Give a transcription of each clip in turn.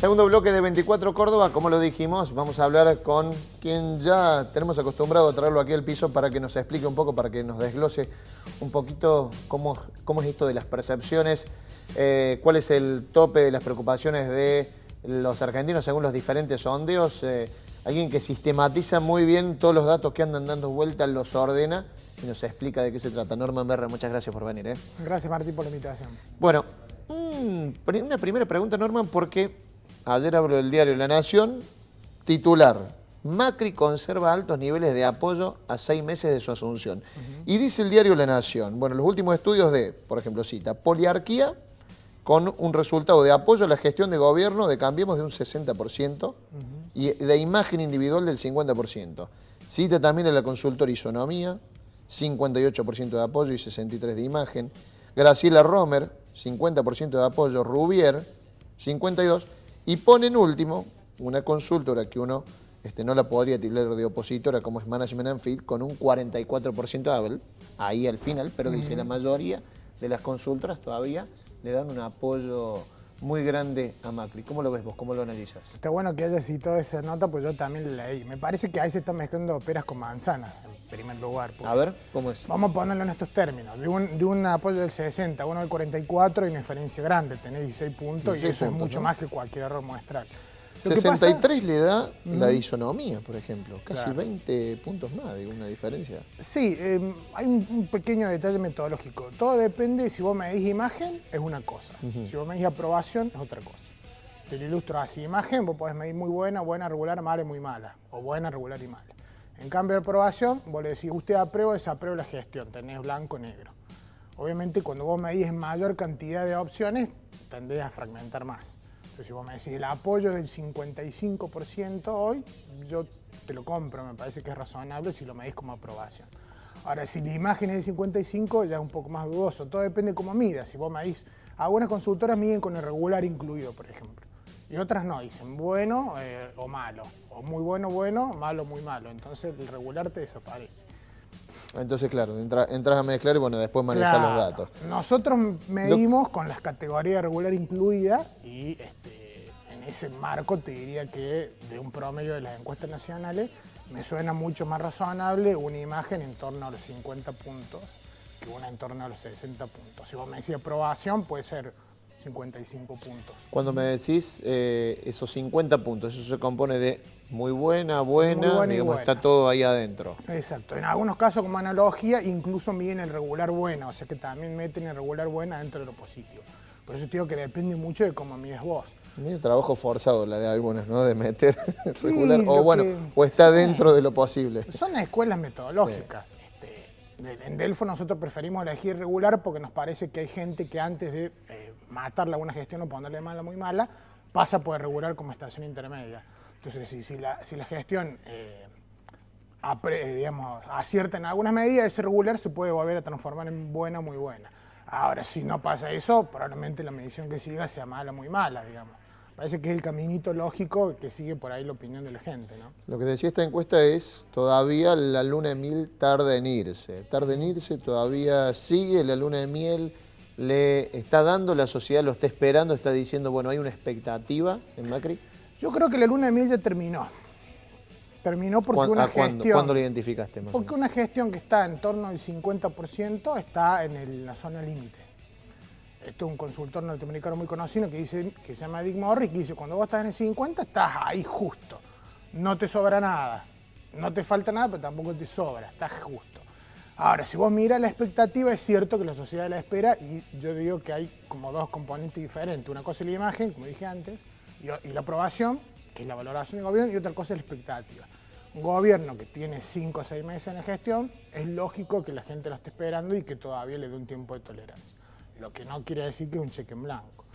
segundo bloque de 24 Córdoba, como lo dijimos, vamos a hablar con quien ya tenemos acostumbrado a traerlo aquí al piso para que nos explique un poco, para que nos desglose un poquito cómo es esto de las percepciones, cuál es el tope de las preocupaciones de los argentinos según los diferentes sondeos. Alguien que sistematiza muy bien todos los datos que andan dando vueltas, los ordena y nos explica de qué se trata. Norman Berra, muchas gracias por venir. Gracias, Martín, por la invitación. Bueno, una primera pregunta, Norman, porque ayer abro el diario La Nación, titular: Macri conserva altos niveles de apoyo a 6 meses de su asunción. Y dice el diario La Nación, bueno, los últimos estudios de, por ejemplo, cita, poliarquía, con un resultado de apoyo a la gestión de gobierno de Cambiemos de un 60% y de imagen individual del 50%. Cita también a la consultora Isonomía, 58% de apoyo y 63% de imagen. Graciela Romer, 50% de apoyo. Rubier, 52%. Y pone en último una consultora que uno no la podría tildar de opositora, como es Management and Fit, con un 44% ahí al final, pero dice la mayoría de las consultoras todavía le dan un apoyo muy grande a Macri. ¿Cómo lo ves vos? ¿Cómo lo analizas? Está bueno que hayas citado esa nota, pues yo también la leí. Me parece que ahí se están mezclando peras con manzanas, en primer lugar. A ver, ¿cómo es? Vamos a ponerlo en estos términos. De un apoyo del 60, uno del 44, hay una diferencia grande. Tenés 16 puntos 16 y eso puntos, es mucho ¿no? más que cualquier error muestral. Lo 63 le da la Isonomía, por ejemplo. Casi Claro. 20 puntos más, digo, una diferencia. Sí, hay un pequeño detalle metodológico. Todo depende, si vos medís imagen, es una cosa. Si vos medís aprobación, es otra cosa. Te lo ilustro así. Imagen, vos podés medir muy buena, buena, regular, mala y muy mala. O buena, regular y mala. En cambio de aprobación, vos le decís, usted aprueba, desaprueba la gestión. Tenés blanco, negro. Obviamente, cuando vos medís en mayor cantidad de opciones, tendés a fragmentar más. Entonces, si vos me decís el apoyo del 55% hoy, yo te lo compro, me parece que es razonable si lo medís como aprobación. Ahora, si la imagen es de 55, ya es un poco más dudoso. Todo depende de cómo midas. Si vos medís, algunas consultoras miden con el regular incluido, por ejemplo. Y otras no, dicen bueno o malo. O muy bueno, bueno, malo, muy malo. Entonces, el regular te desaparece. Entonces, claro, entras a mezclar y bueno, después manejar Claro. los datos. Nosotros medimos con las categorías regular incluida y en ese marco te diría que de un promedio de las encuestas nacionales me suena mucho más razonable una imagen en torno a los 50 puntos que una en torno a los 60 puntos. Si vos me decís aprobación, puede ser 55 puntos. Cuando me decís esos 50 puntos, eso se compone de muy buena, Muy buena y digamos, buena. está todo ahí adentro. Exacto. En algunos casos, como analogía, incluso miden el regular buena, o sea que también meten el regular buena dentro de lo positivo. Por eso te digo que depende mucho de cómo mides vos. Medio trabajo forzado la de algunos, ¿no? De meter regular, lo o bueno, que- o está sí. dentro de lo posible. Son escuelas metodológicas. En Delfo nosotros preferimos elegir regular porque nos parece que hay gente que antes de matarla a una gestión o ponerle mala muy mala, pasa por regular como estación intermedia. Entonces, si la gestión digamos, acierta en algunas medidas, ese regular se puede volver a transformar en buena, muy buena. Ahora, si no pasa eso, probablemente la medición que siga sea mala, muy mala, digamos. Parece que es el caminito lógico que sigue por ahí la opinión de la gente, ¿no? Lo que decía esta encuesta es, todavía la luna de miel tarda en irse. Tarda en irse, todavía sigue la luna de miel, le está dando, la sociedad lo está esperando, está diciendo, bueno, hay una expectativa en Macri. Yo creo que la luna de miel ya terminó. Terminó porque una gestión... ¿Cuándo lo identificaste más o Porque una gestión que está en torno al 50% está en la zona límite. Esto es un consultor norteamericano muy conocido que se llama Dick Morris, que dice, cuando vos estás en el 50, estás ahí justo. No te sobra nada. No te falta nada, pero tampoco te sobra. Estás justo. Ahora, si vos miras la expectativa, es cierto que la sociedad la espera y yo digo que hay como dos componentes diferentes. Una cosa es la imagen, como dije antes, y la aprobación, que es la valoración del gobierno, y otra cosa es la expectativa. Un gobierno que tiene 5 o 6 meses en la gestión, es lógico que la gente lo esté esperando y que todavía le dé un tiempo de tolerancia. Lo que no quiere decir que es un cheque en blanco.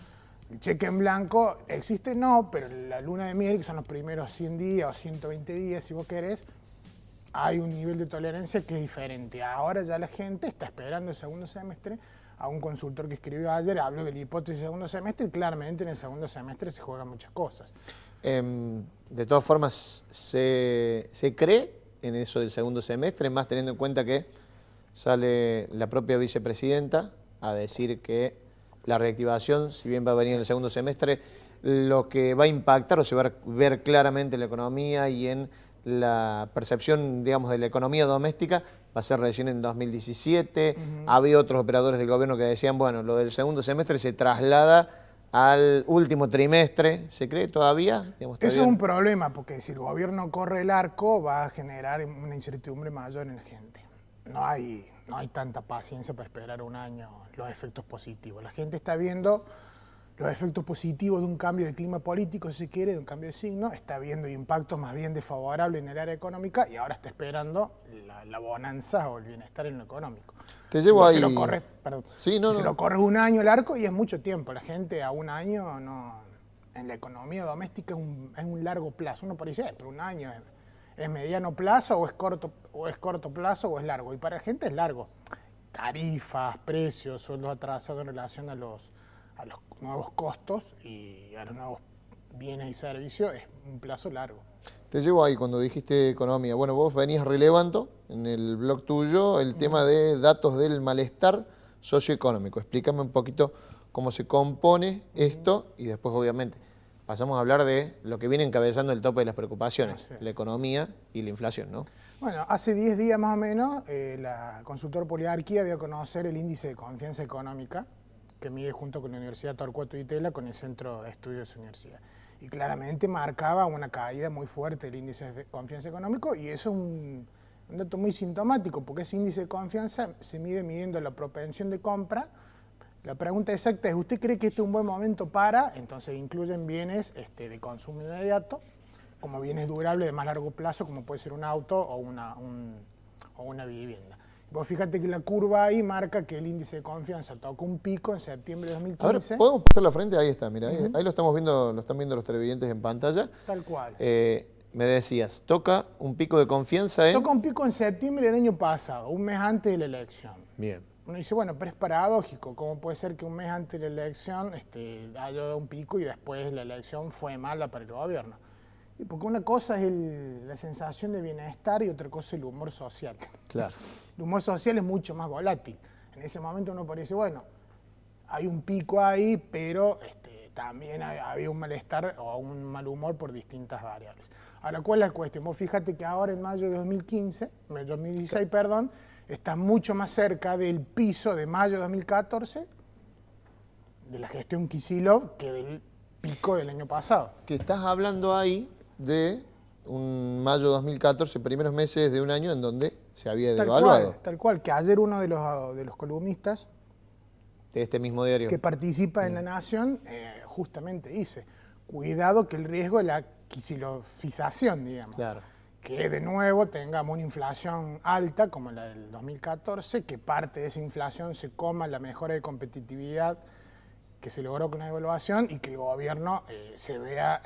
El cheque en blanco existe, no, pero la luna de miel, que son los primeros 100 días o 120 días, si vos querés, hay un nivel de tolerancia que es diferente. Ahora ya la gente está esperando el segundo semestre. A un consultor que escribió ayer habló de la hipótesis del segundo semestre y claramente en el segundo semestre se juegan muchas cosas. De todas formas, ¿se cree en eso del segundo semestre? Más teniendo en cuenta que sale la propia vicepresidenta a decir que la reactivación, si bien va a venir en el segundo semestre, lo que va a impactar o se va a ver claramente en la economía y en la percepción, digamos, de la economía doméstica, va a ser recién en 2017. Había otros operadores del gobierno que decían, bueno, lo del segundo semestre se traslada al último trimestre. ¿Se cree todavía? Digamos, Eso es un problema, porque si el gobierno corre el arco, va a generar una incertidumbre mayor en la gente. No hay tanta paciencia para esperar un año los efectos positivos. La gente está viendo los efectos positivos de un cambio de clima político, si se quiere, de un cambio de signo, está viendo impactos más bien desfavorables en el área económica y ahora está esperando la bonanza o el bienestar en lo económico. Te llevo ahí. Si lo corres, perdón, sí, no, si no. lo corres un año el arco y es mucho tiempo. La gente a un año no, en la economía doméstica es un largo plazo. Uno parece, pero un año es mediano plazo o es corto plazo o es largo. Y para la gente es largo. Tarifas, precios, sueldos atrasados en relación a los nuevos costos y a los nuevos bienes y servicios es un plazo largo. Te llevo ahí cuando dijiste economía. Bueno, vos venías relevando en el blog tuyo el tema de datos del malestar socioeconómico. Explícame un poquito cómo se compone esto y después, obviamente, pasamos a hablar de lo que viene encabezando el tope de las preocupaciones, la economía y la inflación, ¿no? Bueno, hace 10 días más o menos, la consultora Poliarquía dio a conocer el índice de confianza económica que mide junto con la Universidad Torcuato Di Tella con el Centro de Estudios de su universidad. Y claramente marcaba una caída muy fuerte del índice de confianza económico y eso es un dato muy sintomático porque ese índice de confianza se mide midiendo la propensión de compra. La pregunta exacta es, ¿usted cree que este es un buen momento para? Entonces incluyen bienes de consumo inmediato, como bienes durables de más largo plazo, como puede ser un auto o una vivienda. Vos fíjate que la curva ahí marca que el índice de confianza tocó un pico en septiembre de 2015. A ver, ¿podemos pasar la frente? Ahí está, mira, ahí lo estamos viendo, lo están viendo los televidentes en pantalla. Tal cual. Me decías, toca un pico de confianza en... Toca un pico en septiembre del año pasado, un mes antes de la elección. Bien. Uno dice, bueno, pero es paradójico, ¿cómo puede ser que un mes antes de la elección haya dado un pico y después la elección fue mala para el gobierno? Y porque una cosa es la sensación de bienestar y otra cosa es el humor social. Claro. El humor social es mucho más volátil. En ese momento uno parece, bueno, hay un pico ahí, pero también había un malestar o un mal humor por distintas variables. Ahora, ¿cuál es la cuestión? Vos fíjate que ahora en mayo de 2016, perdón, está mucho más cerca del piso de mayo de 2014, de la gestión Kicillof, que del pico del año pasado. Que estás hablando ahí de un mayo 2014, primeros meses de un año en donde se había devaluado. Tal cual, que ayer uno de los columnistas de este mismo diario que participa en La Nación justamente dice, cuidado que el riesgo es la kicillofización, digamos. Claro. Que de nuevo tengamos una inflación alta como la del 2014, que parte de esa inflación se coma la mejora de competitividad que se logró con la devaluación y que el gobierno se vea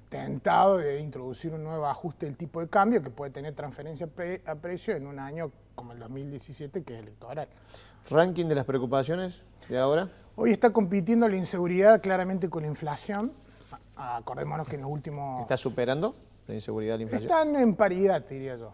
tentado de introducir un nuevo ajuste del tipo de cambio que puede tener transferencia a precio en un año como el 2017, que es electoral. ¿Ranking de las preocupaciones de ahora? Hoy está compitiendo la inseguridad claramente con la inflación. Acordémonos que en los últimos... ¿Está superando la inseguridad de la inflación? Están en paridad, diría yo.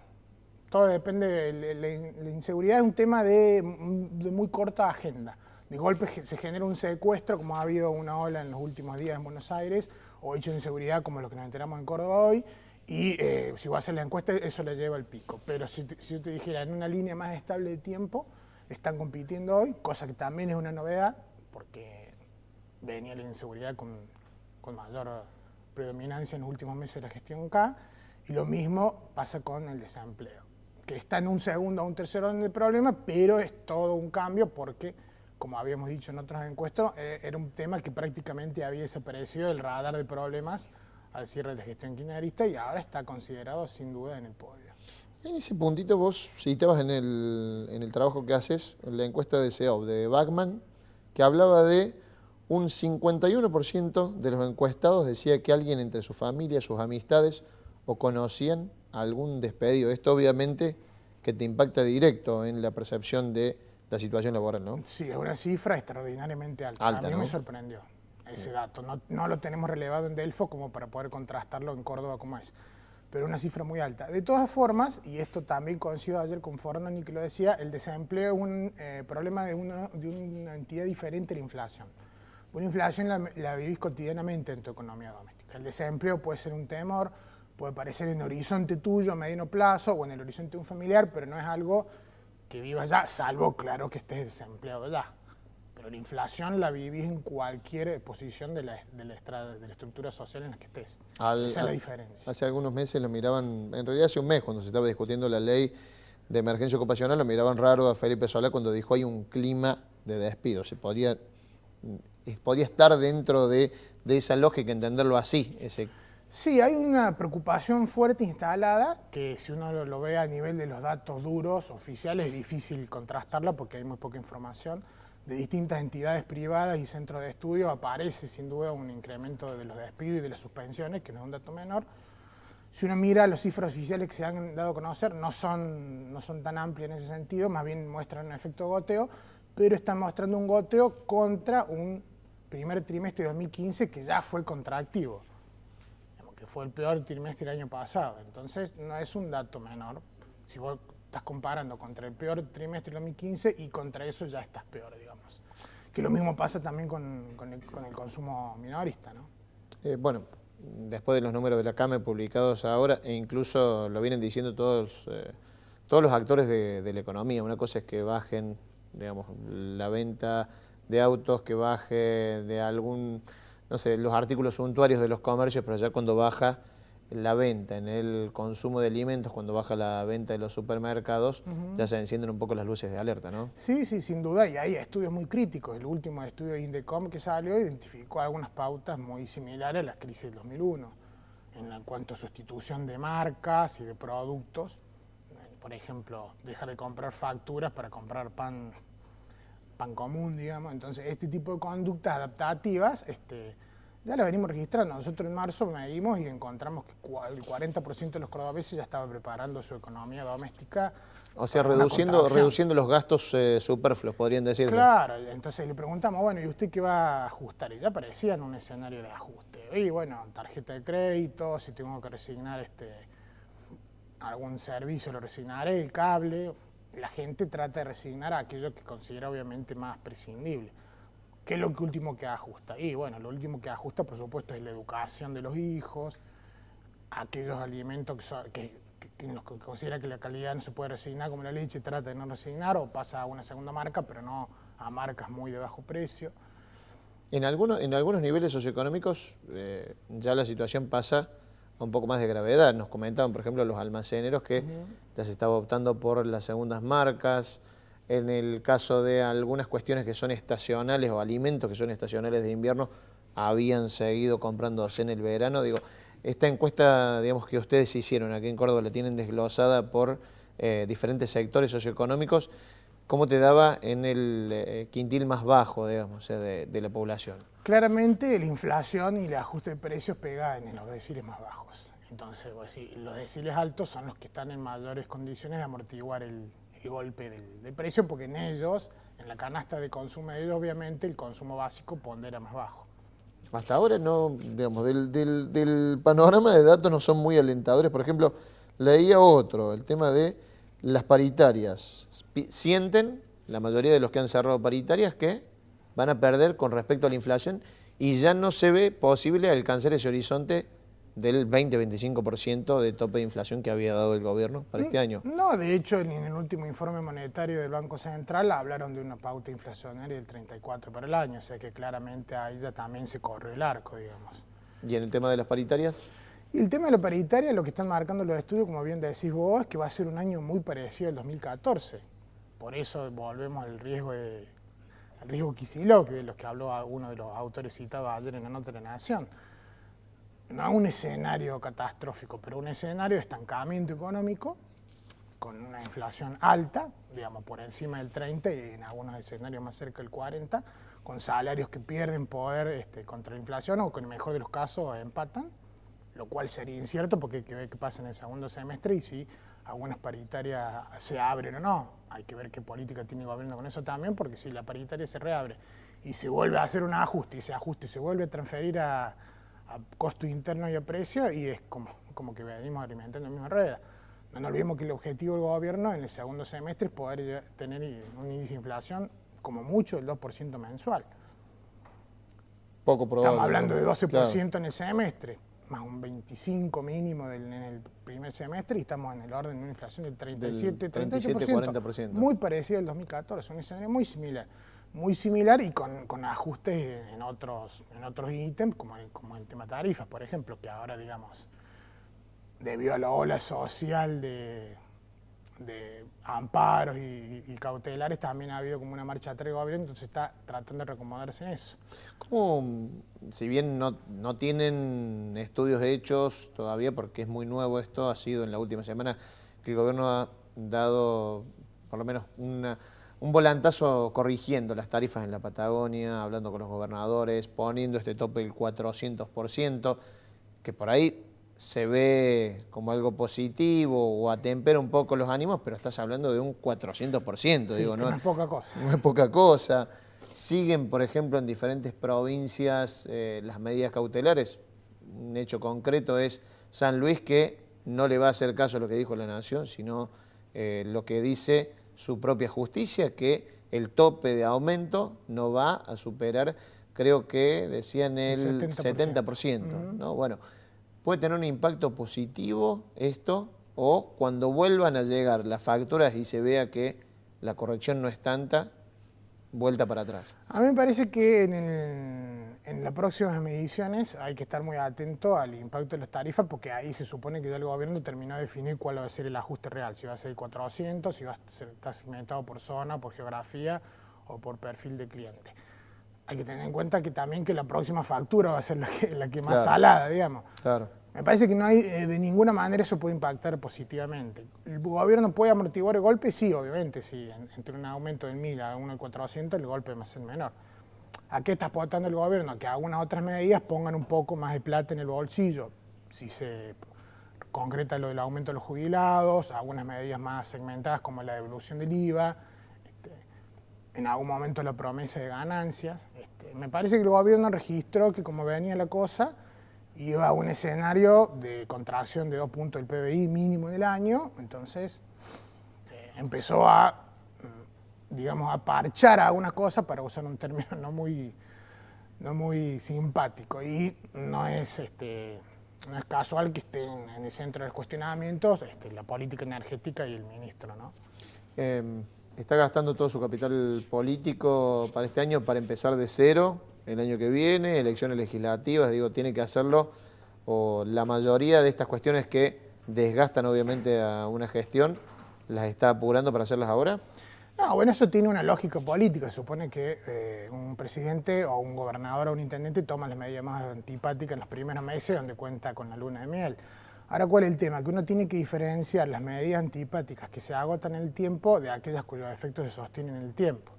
Todo depende de la inseguridad, es un tema de muy corta agenda. De golpe se genera un secuestro, como ha habido una ola en los últimos días en Buenos Aires, o hechos de inseguridad como los que nos enteramos en Córdoba hoy, y si vas a hacer la encuesta, eso le lleva al pico. Pero si yo te dijera, en una línea más estable de tiempo, están compitiendo hoy, cosa que también es una novedad, porque venía la inseguridad con mayor predominancia en los últimos meses de la gestión K, y lo mismo pasa con el desempleo, que está en un segundo o un tercer orden de problema, pero es todo un cambio porque, como habíamos dicho en otras encuestas, era un tema que prácticamente había desaparecido del radar de problemas al cierre de la gestión kirchnerista y ahora está considerado sin duda en el podio. En ese puntito vos citabas en el trabajo que haces, en la encuesta de CEOB de Bachman, que hablaba de un 51% de los encuestados decía que alguien entre su familia, sus amistades o conocían algún despedido. Esto obviamente que te impacta directo en la percepción de la situación laboral, ¿no? Sí, es una cifra extraordinariamente alta. A mí me sorprendió ese dato. No lo tenemos relevado en Delfo como para poder contrastarlo en Córdoba como es. pero una cifra muy alta. De todas formas, y esto también coincido ayer con Fornoni que lo decía, el desempleo es un problema de una entidad diferente a la inflación. Una inflación la vivís cotidianamente en tu economía doméstica. El desempleo puede ser un temor, puede aparecer en el horizonte tuyo a mediano plazo o en el horizonte de un familiar, pero no es algo que vivas ya, salvo, claro, que estés desempleado ya. Pero la inflación la vivís en cualquier posición de la estructura social en la que estés. Esa es la diferencia. Hace algunos meses lo miraban, en realidad hace un mes, cuando se estaba discutiendo la ley de emergencia ocupacional, lo miraban raro a Felipe Solá cuando dijo hay un clima de despido. Se podría estar dentro de esa lógica, entenderlo así. Sí, hay una preocupación fuerte instalada que si uno lo ve a nivel de los datos duros, oficiales, es difícil contrastarla porque hay muy poca información. De distintas entidades privadas y centros de estudio aparece sin duda un incremento de los despidos y de las suspensiones, que no es un dato menor. Si uno mira las cifras oficiales que se han dado a conocer, no son tan amplias en ese sentido, más bien muestran un efecto goteo, pero están mostrando un goteo contra un primer trimestre de 2015 que ya fue contractivo, que fue el peor trimestre del año pasado. Entonces no es un dato menor. Si vos estás comparando contra el peor trimestre del 2015 y contra eso ya estás peor, digamos. Que lo mismo pasa también con el consumo minorista, ¿no? Bueno, después de los números de la CAME publicados ahora, e incluso lo vienen diciendo todos los actores de la economía, una cosa es que bajen, digamos, la venta de autos, que baje de algún, no sé, los artículos suntuarios de los comercios, pero ya cuando baja la venta en el consumo de alimentos, cuando baja la venta de los supermercados, ya se encienden un poco las luces de alerta, ¿no? Sí, sin duda, y hay estudios muy críticos. El último estudio de Indecom que salió identificó algunas pautas muy similares a las crisis del 2001, en cuanto a sustitución de marcas y de productos. Por ejemplo, dejar de comprar facturas para comprar pan común, digamos. Entonces, este tipo de conductas adaptativas, ya la venimos registrando. Nosotros en marzo medimos y encontramos que el 40% de los cordobeses ya estaba preparando su economía doméstica. O sea, reduciendo los gastos superfluos, podrían decirse. Claro, entonces le preguntamos, bueno, ¿y usted qué va a ajustar? Y ya parecía en un escenario de ajuste. Y bueno, tarjeta de crédito, si tengo que resignar algún servicio, lo resignaré, el cable. La gente trata de resignar a aquello que considera obviamente más prescindible. ¿Qué es lo último que ajusta? Y bueno, lo último que ajusta, por supuesto, es la educación de los hijos, aquellos alimentos que en los que considera que la calidad no se puede resignar, como la leche, trata de no resignar o pasa a una segunda marca, pero no a marcas muy de bajo precio. En algunos niveles socioeconómicos ya la situación pasa a un poco más de gravedad. Nos comentaban, por ejemplo, los almaceneros que ya se estaba optando por las segundas marcas. En el caso de algunas cuestiones que son estacionales o alimentos que son estacionales de invierno, habían seguido comprándose en el verano. Digo, esta encuesta, digamos, que ustedes hicieron aquí en Córdoba, la tienen desglosada por diferentes sectores socioeconómicos. ¿Cómo te daba en el quintil más bajo, digamos, o sea, de la población? Claramente la inflación y el ajuste de precios pega en los deciles más bajos. Entonces, los deciles altos son los que están en mayores condiciones de amortiguar el golpe del precio, porque en ellos, en la canasta de consumo de ellos, obviamente el consumo básico pondera más bajo. Hasta ahora no, digamos, del panorama de datos no son muy alentadores. Por ejemplo, leía otro, el tema de las paritarias. Sienten, la mayoría de los que han cerrado paritarias, que van a perder con respecto a la inflación y ya no se ve posible alcanzar ese horizonte del 20-25% de tope de inflación que había dado el gobierno para este año. No, de hecho, en el último informe monetario del Banco Central hablaron de una pauta inflacionaria del 34% para el año, o sea que claramente ahí ya también se corre el arco, digamos. ¿Y en el tema de las paritarias? Y el tema de la paritaria, lo que están marcando los estudios, como bien decís vos, es que va a ser un año muy parecido al 2014. Por eso volvemos al riesgo Kicillof, de los que habló uno de los autores citados ayer en la nota de la Nación. No un escenario catastrófico, pero un escenario de estancamiento económico con una inflación alta, digamos por encima del 30 y en algunos escenarios más cerca del 40, con salarios que pierden poder contra la inflación o que en el mejor de los casos empatan, lo cual sería incierto porque hay que ver qué pasa en el segundo semestre y si algunas paritarias se abren o no. Hay que ver qué política tiene el gobierno con eso también, porque si la paritaria se reabre y se vuelve a hacer un ajuste y ese ajuste se vuelve a transferir a a costo interno y a precio, y es como que venimos alimentando la misma rueda. No nos olvidemos que el objetivo del gobierno en el segundo semestre es poder tener un índice de inflación como mucho del 2% mensual. Poco probable. Estamos hablando de 12% claro. en el semestre, más un 25 mínimo en el primer semestre, y estamos en el orden de una inflación del 38%. Muy parecido al 2014, un escenario muy similar y con ajustes en otros ítems, como el tema tarifas, por ejemplo, que ahora, digamos, debido a la ola social de amparos y cautelares, también ha habido como una marcha atrás del gobierno, entonces está tratando de reacomodarse en eso. ¿Cómo, si bien no tienen estudios hechos todavía, porque es muy nuevo esto, ha sido en la última semana que el gobierno ha dado por lo menos un volantazo corrigiendo las tarifas en la Patagonia, hablando con los gobernadores, poniendo este tope del 400%, que por ahí se ve como algo positivo o atempera un poco los ánimos, pero estás hablando de un 400%. Sí, digo, no es poca cosa. No es poca cosa. Siguen, por ejemplo, en diferentes provincias las medidas cautelares. Un hecho concreto es San Luis, que no le va a hacer caso a lo que dijo la Nación, sino lo que dice su propia justicia, que el tope de aumento no va a superar, creo que decían el 70%. ¿No? Bueno, puede tener un impacto positivo esto, o cuando vuelvan a llegar las facturas y se vea que la corrección no es tanta, vuelta para atrás. A mí me parece que en las próximas mediciones hay que estar muy atento al impacto de las tarifas, porque ahí se supone que ya el gobierno terminó de definir cuál va a ser el ajuste real, si va a ser 400, si va a estar segmentado por zona, por geografía o por perfil de cliente. Hay que tener en cuenta que también que la próxima factura va a ser la que más salada, digamos. Claro. Me parece que no hay, de ninguna manera eso puede impactar positivamente. ¿El gobierno puede amortiguar el golpe? Sí, obviamente, sí. Entre un aumento del 1000 a uno del 400, el golpe va a ser menor. ¿A qué está aportando el gobierno? A que algunas otras medidas pongan un poco más de plata en el bolsillo. Si se concreta lo del aumento de los jubilados, algunas medidas más segmentadas como la devolución del IVA, en algún momento la promesa de ganancias. Me parece que el gobierno registró que, como venía la cosa, iba a un escenario de contracción de 2 puntos del PBI mínimo del año, entonces empezó a, digamos, a parchar algunas cosas, para usar un término no muy simpático, y no es casual que esté en el centro de los cuestionamientos la política energética y el ministro, ¿no? Está gastando todo su capital político para este año para empezar de cero el año que viene, elecciones legislativas, digo, tiene que hacerlo, o la mayoría de estas cuestiones que desgastan obviamente a una gestión, ¿las está apurando para hacerlas ahora? No, bueno, eso tiene una lógica política. Se supone que un presidente o un gobernador o un intendente toma las medidas más antipáticas en los primeros meses, donde cuenta con la luna de miel. Ahora, ¿cuál es el tema? Que uno tiene que diferenciar las medidas antipáticas que se agotan en el tiempo de aquellas cuyos efectos se sostienen en el tiempo.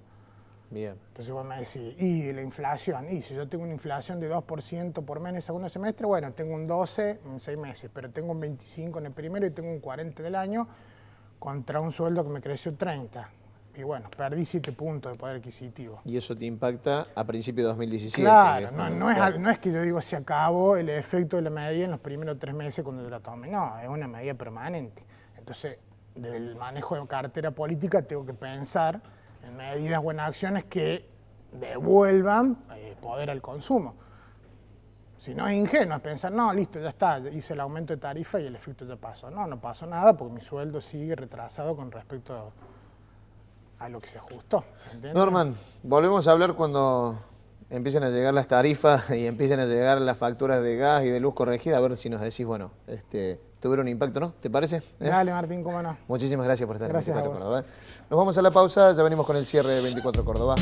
Bien. Entonces vos me decís, ¿y la inflación? Y si yo tengo una inflación de 2% por mes en el segundo semestre, bueno, tengo un 12 en 6 meses, pero tengo un 25 en el primero y tengo un 40 del año, contra un sueldo que me creció 30. Y bueno, perdí 7 puntos de poder adquisitivo. Y eso te impacta a principios de 2017. Claro, no es que yo digo se acabó el efecto de la medida en los primeros 3 meses cuando yo la tome, no, es una medida permanente. Entonces, desde el manejo de cartera política tengo que pensar en medidas o en acciones que devuelvan poder al consumo. Si no es ingenuo, es pensar, no, listo, ya está, hice el aumento de tarifa y el efecto ya pasó. No pasó nada porque mi sueldo sigue retrasado con respecto a lo que se ajustó. ¿Entiendes? Norman, volvemos a hablar cuando empiecen a llegar las tarifas y empiecen a llegar las facturas de gas y de luz corregida, a ver si nos decís, bueno, tuvieron un impacto, ¿no? ¿Te parece? Dale, Martín, cómo no. Muchísimas gracias por estar Gracias en 24 a vos. Córdoba. Nos vamos a la pausa, ya venimos con el cierre de 24 Córdoba.